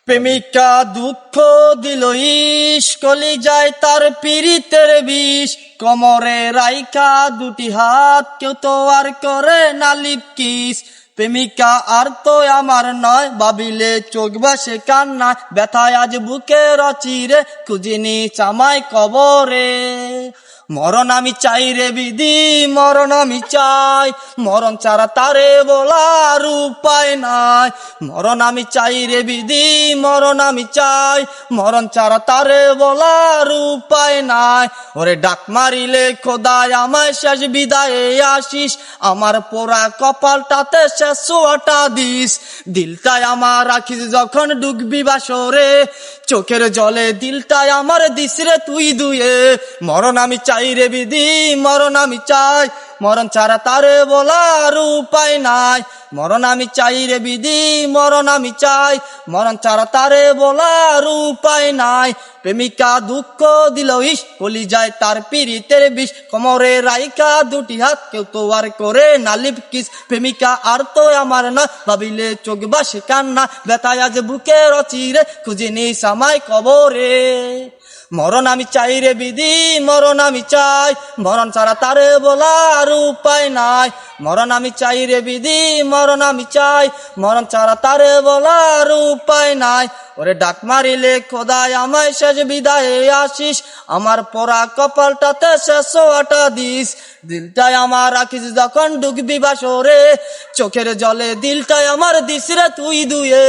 প্রেমিকা দুঃখ দিল ইস, কলিজায় তার পীড়িতের বিষ, কোমরে রাইখা দুটি হাত, কেউ তো আর করে না লিপ কিস। প্রেমিকা আর তো আমার নয়, ভাবিলে চোখ ভাসে কান্না, ব্যথায় আজ বুকের অচিরে খুঁজিনি চামায় কবরে। মরণ আমি চাই রে বিধি, মরণ আমি চাই, মরণ ছাড়া তারে বলার উপায় নাই। মরণ আমি চাই রে বিধি, মরণ আমি চাই, মরণ ছাড়া তারে বলার উপায় নাই। ওরে ডাক মারিলে খোদায় আমায় শেষ বিদায়ে আসিস, আমার পোড়া কপালটাতে শেষ ছোঁয়াটা দিস। দিলটায় আমার রাখিস যখন ডুববি বাসরে, চোখের জলে দিলটায় আমার দিস রে তুই দুয়ে। মরণ আমি চাই রে বিধি, মরণ আমি চাই, মরণ ছাড়া তারে বলার উপায় নাই। মরণ আমি চাই রে বিধি, মরণ আমি চাই, মরণ ছাড়া তারে বলার উপায় নাই। প্রেমিকা দুঃখ দিল ইস, কলিজায় তার পীড়িতের বিষ, কোমরে রাইখা দুটি হাত, কেউ তো আর করে না লিপ কিস। প্রেমিকা আর তো আমার না, ভাবিলে চোখ ভাসে কান্না, ব্যথায় আজ বুকের অচিরে খুঁজিনি সামাই কবরে। মরণ আমি চাই রে বিধি, মরণ আমি চাই, মরণ ছাড়া তারে বলার উপায় নাই। মরণ আমি চাই রে বিধি, মরণ আমি চাই, মরণ ছাড়া তারে বলার উপায় নাই। ওরে ডাক মারিলে খোদায় আমায় শেষ বিদায়ে আসিস, আমার পোড়া কপালটাতে শেষ ছোঁয়াটা দিস। দিলটায় আমার রাখিস যখন ডুববি বাসরে, চোখের জলে দিলটায় আমার দিস রে তুই দুয়ে।